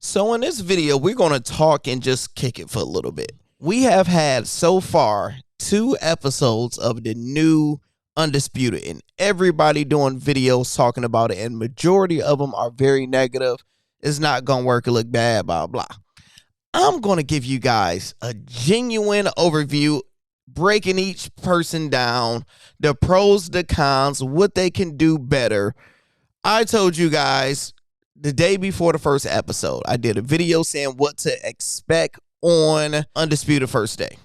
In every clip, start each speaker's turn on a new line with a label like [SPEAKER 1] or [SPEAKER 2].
[SPEAKER 1] So in this video, we're going to talk and just kick it for a little bit. We have had so far 2 episodes of the new Undisputed, and everybody doing videos talking about it, and majority of them are very negative. It's not going to work. It look bad, blah, blah. I'm going to give you guys a genuine overview, breaking each person down, the pros, the cons, what they can do better. I told you guys the day before the first episode, I did a video saying what to expect on Undisputed first day.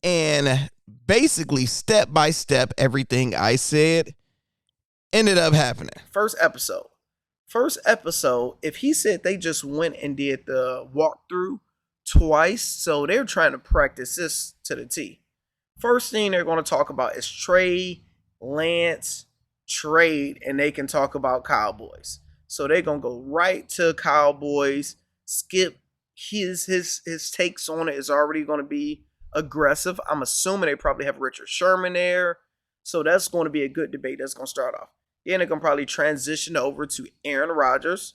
[SPEAKER 1] And basically, step by step, everything I said ended up happening. First episode, if he said they just went and did the walkthrough twice, so they're trying to practice this to the T. First thing they're going to talk about is Trey, Lance, trade, and they can talk about Cowboys. So they're going to go right to Cowboys. Skip, his takes on it is already going to be aggressive. I'm assuming they probably have Richard Sherman there. So that's going to be a good debate. That's going to start off. Then they're going to probably transition over to Aaron Rodgers,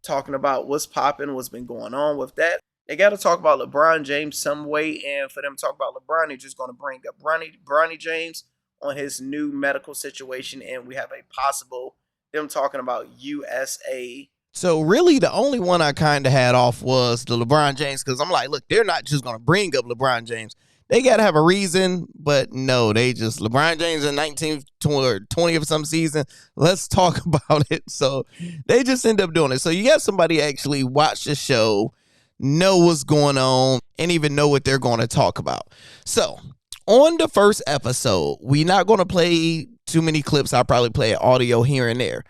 [SPEAKER 1] talking about what's popping, what's been going on with that. They got to talk about LeBron James some way. And for them to talk about LeBron, they're just going to bring up Bronny James on his new medical situation. And we have a possible them talking about USA. So really the only one I kind of had off was the LeBron James, because I'm like, look, they're not just going to bring up LeBron James. They got to have a reason, but no, they just LeBron James in 19th or 20th of some season. Let's talk about it. So they just end up doing it. So you got somebody actually watch the show, know what's going on, and even know what they're going to talk about. So on the first episode, we're not going to play too many clips. I'll probably play audio here and there.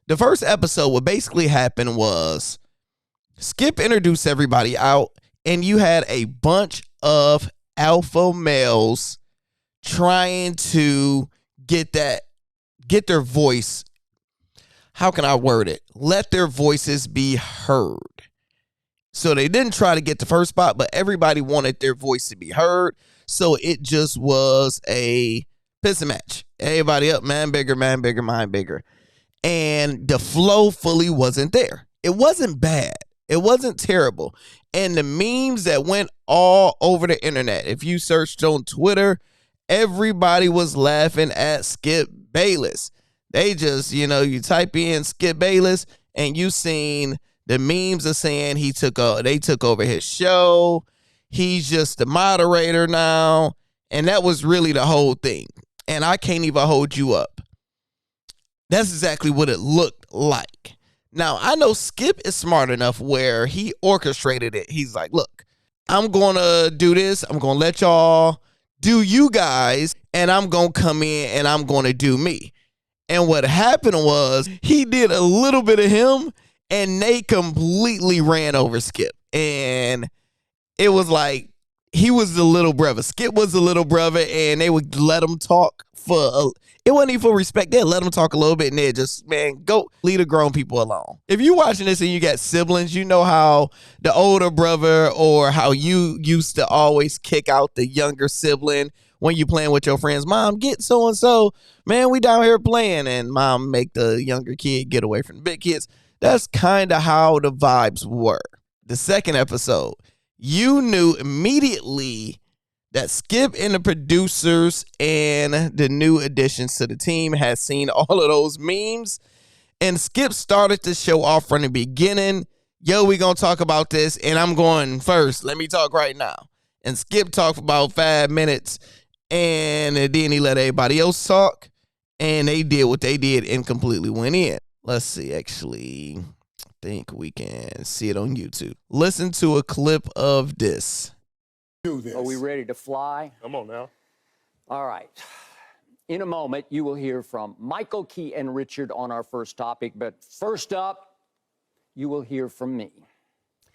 [SPEAKER 1] The first episode, what basically happened was Skip introduced everybody out, and you had a bunch of alpha males trying to get their voice. How can I word it? Let their voices be heard. So they didn't try to get the first spot, but everybody wanted their voice to be heard. So it just was a pissing match. Everybody up, man bigger, mind bigger. And the flow fully wasn't there. It wasn't bad. It wasn't terrible. And the memes that went all over the internet, if you searched on Twitter, everybody was laughing at Skip Bayless. They just, you type in Skip Bayless and you seen the memes are saying they took over his show. He's just the moderator now. And that was really the whole thing. And I can't even hold you up. That's exactly what it looked like. Now, I know Skip is smart enough where he orchestrated it. He's like, look, I'm going to do this. I'm going to let y'all do you guys, and I'm going to come in and I'm going to do me. And what happened was he did a little bit of him, and they completely ran over Skip. And it was like he was the little brother. Skip was the little brother, and they would let him talk it wasn't even for respect. They'd let him talk a little bit, and they'd just, go leave the grown people alone. If you're watching this and you got siblings, you know how the older brother or how you used to always kick out the younger sibling when you playing with your friends. Mom, get so-and-so. Man, we down here playing. And mom make the younger kid get away from the big kids. That's kind of how the vibes were. The second episode, you knew immediately that Skip and the producers and the new additions to the team had seen all of those memes. And Skip started the show off from the beginning. Yo, we going to talk about this, and I'm going first. Let me talk right now. And Skip talked for about 5 minutes, and then he let everybody else talk, and they did what they did and completely went in. Let's see, actually, I think we can see it on YouTube. Listen to a clip of this.
[SPEAKER 2] Do this.
[SPEAKER 3] Are we ready to fly?
[SPEAKER 2] Come on now.
[SPEAKER 3] All right. In a moment, you will hear from Michael, Key, and Richard on our first topic. But first up, you will hear from me.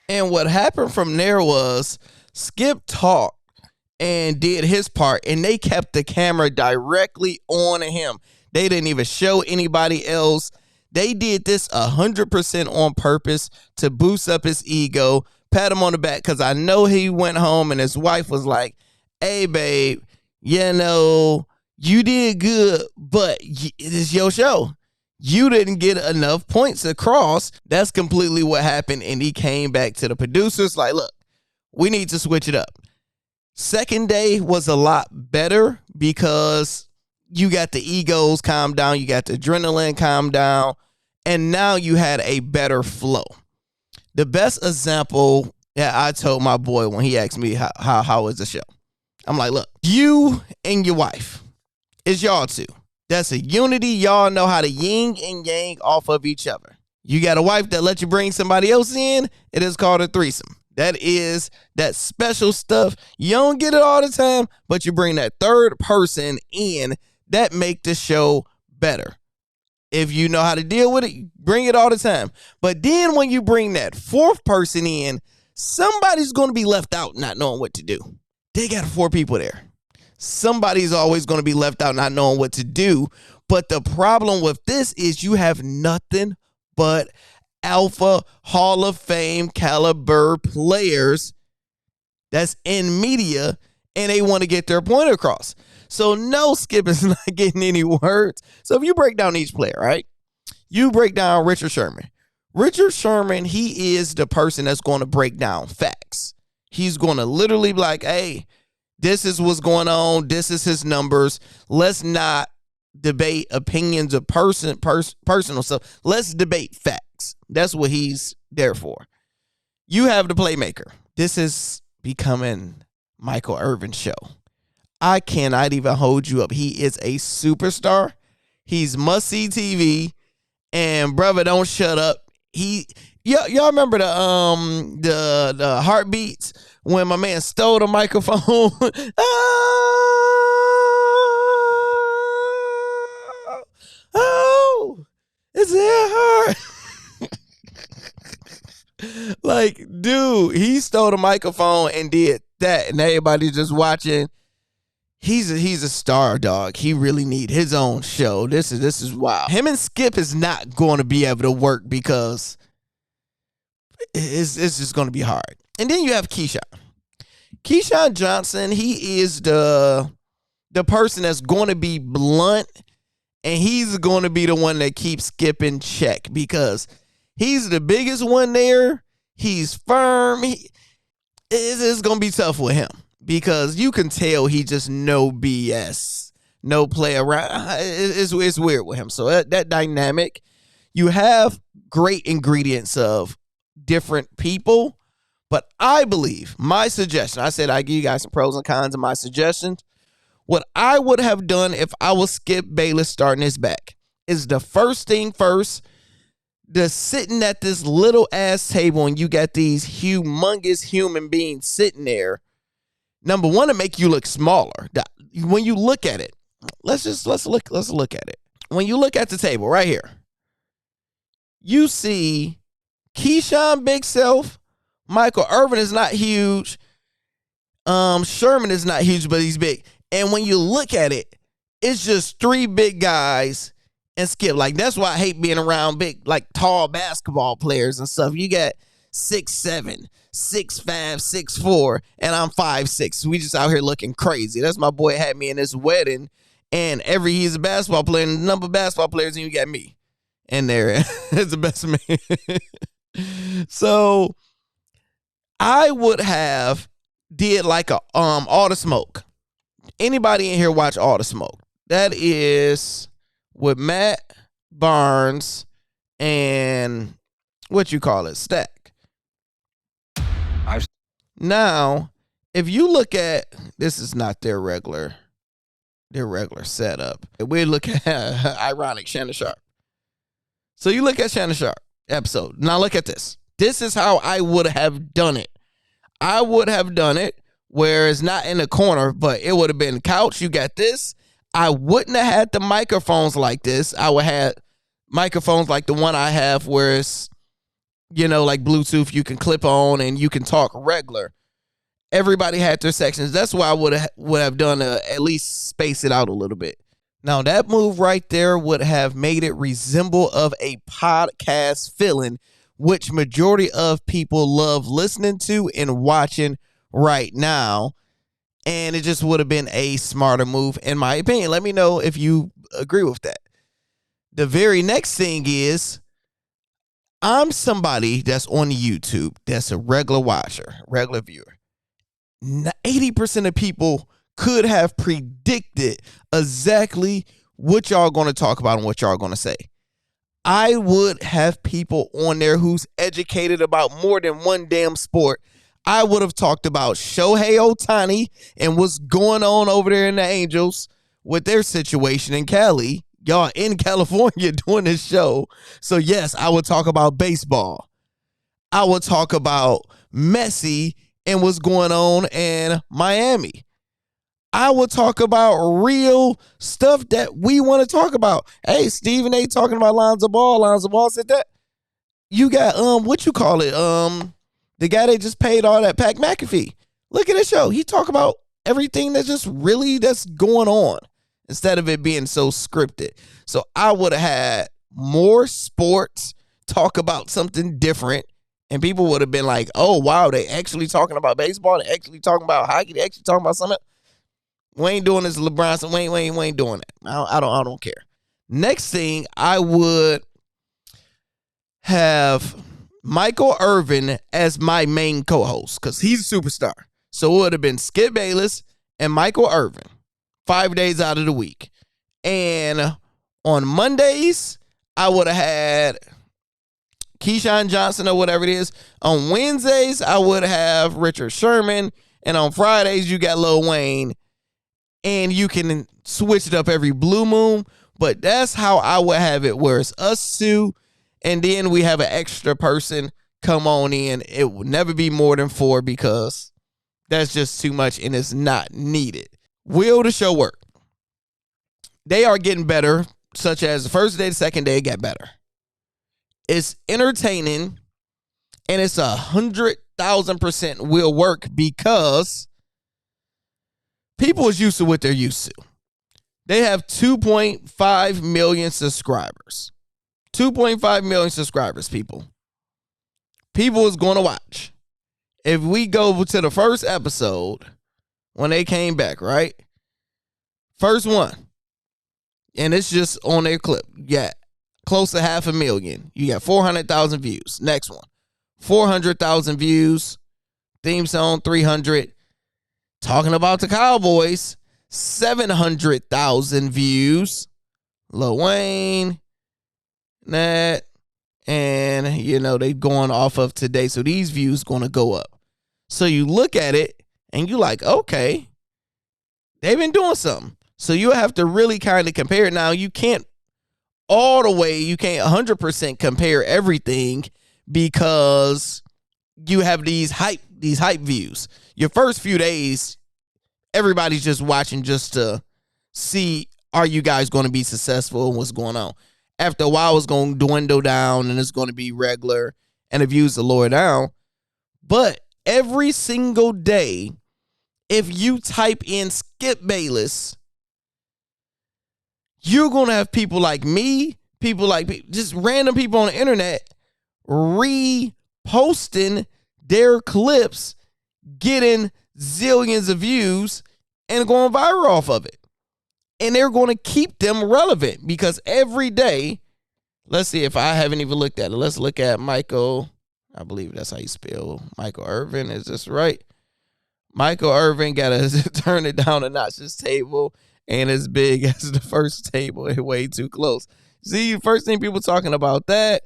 [SPEAKER 1] And what happened from there was Skip talked and did his part, and they kept the camera directly on him. They didn't even show anybody else. They did this 100% on purpose to boost up his ego, pat him on the back, because I know he went home and his wife was like, hey, babe, you did good, but it's your show. You didn't get enough points across. That's completely what happened. And he came back to the producers like, look, we need to switch it up. Second day was a lot better because you got the egos calm down. You got the adrenaline calm down. And now you had a better flow. The best example that I told my boy when he asked me how is the show, I'm like, look, you and your wife, it's y'all two. That's a unity. Y'all know how to yin and yang off of each other. You got a wife that lets you bring somebody else in. It is called a threesome. That is that special stuff. You don't get it all the time, but you bring that third person in. That make the show better. If you know how to deal with it, bring it all the time. But then when you bring that fourth person in, somebody's going to be left out not knowing what to do. They got 4 people there. Somebody's always going to be left out not knowing what to do. But the problem with this is you have nothing but alpha Hall of Fame caliber players that's in media, and they want to get their point across. So no, Skip is not getting any words. So if you break down each player, right? You break down Richard Sherman. Richard Sherman, he is the person that's going to break down facts. He's going to literally be like, hey, this is what's going on. This is his numbers. Let's not debate opinions of personal stuff. Let's debate facts. That's what he's there for. You have the playmaker. This is becoming Michael Irvin's show. I cannot even hold you up. He is a superstar. He's must-see TV. And brother, don't shut up. Y'all remember the heartbeats when my man stole the microphone? oh, is it hard? Like, dude, he stole the microphone and did that, and everybody just watching. He's a star, dog. He really need his own show. This is wild. Him and Skip is not going to be able to work because it's just going to be hard. And then you have Keyshawn. Keyshawn Johnson, he is the person that's going to be blunt, and he's going to be the one that keeps Skip in check because he's the biggest one there. He's firm. It's going to be tough with him because you can tell he just no BS, no play around. It's weird with him. So that dynamic, you have great ingredients of different people. But I believe my suggestion, I said I give you guys some pros and cons of my suggestions. What I would have done if I was Skip Bayless starting his back is the first thing first, the sitting at this little ass table and you got these humongous human beings sitting there. Number one, to make you look smaller. When you look at it, let's look at it. When you look at the table right here, you see Keyshawn big self. Michael Irvin is not huge. Sherman is not huge, but he's big. And when you look at it, it's just 3 big guys and Skip. Like, that's why I hate being around big, like, tall basketball players and stuff. You got 6'7", 6'5", 6'4", and I'm 5'6". We just out here looking crazy. That's my boy had me in this wedding, and he's a basketball player, and the number of basketball players, and you got me in there. It's the best man. So I would have did like a All the Smoke. Anybody in here watch All the Smoke? That is with Matt Barnes and Stack. Now, if you look at, this is not their regular setup. We look at ironic Shannon Sharp. So you look at Shannon Sharp episode. Now look at this. This is how I would have done it. I would have done it where it's not in the corner, but it would have been couch. You got this. I wouldn't have had the microphones like this. I would have microphones like the one I have where it's, like Bluetooth, you can clip on and you can talk regular. Everybody had their sections. That's why I would have done at least space it out a little bit. Now, that move right there would have made it resemble of a podcast feeling, which majority of people love listening to and watching right now. And it just would have been a smarter move, in my opinion. Let me know if you agree with that. The very next thing is I'm somebody that's on YouTube that's a regular watcher, regular viewer. 80% of people could have predicted exactly what y'all going to talk about and what y'all going to say. I would have people on there who's educated about more than one damn sport. I would have talked about Shohei Ohtani and what's going on over there in the Angels with their situation in Cali. Y'all in California doing this show. So yes, I would talk about baseball. I would talk about Messi and what's going on in Miami. I would talk about real stuff that we want to talk about. Hey, Stephen A. talking about Lonzo Ball. Lonzo Ball said that. You got, what you call it? The guy that just paid all that, Pat McAfee. Look at this show. He talk about everything that's just really that's going on instead of it being so scripted. So I would have had more sports, talk about something different, and people would have been like, oh, wow, they actually talking about baseball. They actually talking about hockey. They actually talking about something. We ain't doing this, LeBron. So we ain't doing that. I don't care. Next thing, I would have Michael Irvin as my main co-host because he's a superstar. So it would have been Skip Bayless and Michael Irvin 5 days out of the week. And on Mondays, I would have had Keyshawn Johnson or whatever it is. On Wednesdays, I would have Richard Sherman. And on Fridays, you got Lil Wayne. And you can switch it up every blue moon. But that's how I would have it, where it's us two. And then we have an extra person come on in. It will never be more than 4 because that's just too much and it's not needed. Will the show work? They are getting better, such as the first day, the second day, it got better. It's entertaining and it's 100,000% will work because people is used to what they're used to. They have 2.5 million subscribers. 2.5 million subscribers, people. People is going to watch. If we go to the first episode, when they came back, right? First one. And it's just on their clip. You got close to 500,000. You got 400,000 views. Next one. 400,000 views. Theme song, 300. Talking about the Cowboys, 700,000 views. Lil Wayne, that, and they going off of today. So these views going to go up. So you look at it and you like, okay, they've been doing something. So you have to really kind of compare it. Now you can't all the way, you can't 100% compare everything because you have these hype views. Your first few days, everybody's just watching just to see, are you guys going to be successful and what's going on? After a while, it's going to dwindle down and it's going to be regular and the views will lower down. But every single day, if you type in Skip Bayless, you're going to have people like me, just random people on the internet reposting their clips, getting zillions of views and going viral off of it. And they're going to keep them relevant because every day, let's see if I haven't even looked at it. Let's look at Michael. I believe that's how you spell Michael Irvin. Is this right? Michael Irvin got to turn it down a notch. This table ain't as big as the first table. It's way too close. See, first thing people talking about that.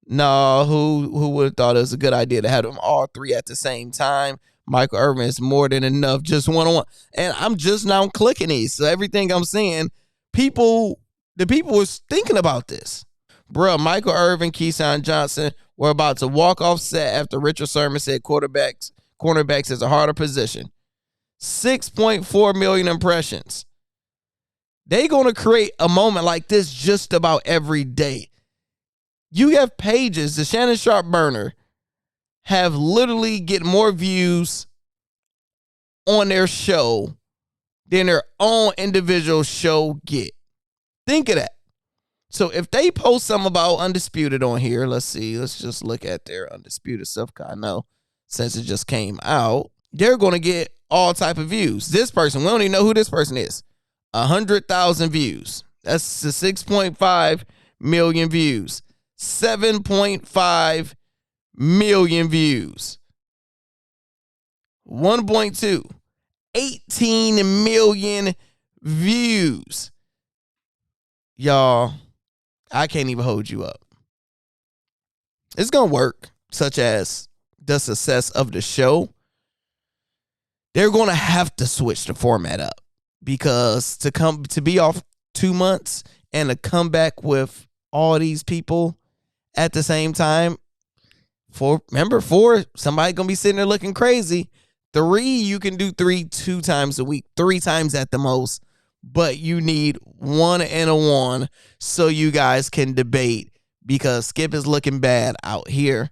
[SPEAKER 1] No, who would have thought it was a good idea to have them all three at the same time? Michael Irvin is more than enough, just one-on-one. And I'm just now clicking these. So everything I'm seeing, the people was thinking about this. Bruh, Michael Irvin, Keyshawn Johnson were about to walk off set after Richard Sherman said cornerbacks is a harder position. 6.4 million impressions. They going to create a moment like this just about every day. You have pages, the Shannon Sharp burner, have literally get more views on their show than their own individual show get. Think of that. So if they post something about Undisputed on here, let's see. Let's just look at their Undisputed stuff. I know since it just came out, they're going to get all type of views. This person, we don't even know who this person is. 100,000 views. That's the 6.5 million views. 7.5 million views. 1.2, 18 million views. Y'all, I can't even hold you up. It's going to work, such as the success of the show. They're going to have to switch the format up because to be off 2 months and to come back with all these people at the same time, remember, 4, somebody going to be sitting there looking crazy. 3, you can do 2 times a week, 3 times at the most, but you need 1 and a 1 so you guys can debate because Skip is looking bad out here.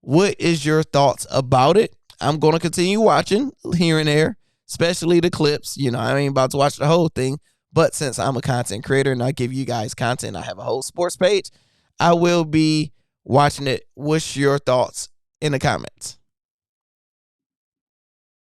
[SPEAKER 1] What is your thoughts about it? I'm going to continue watching here and there, especially the clips. You know, I ain't about to watch the whole thing, but since I'm a content creator and I give you guys content, I have a whole sports page, I will be watching it. What's your thoughts in the comments?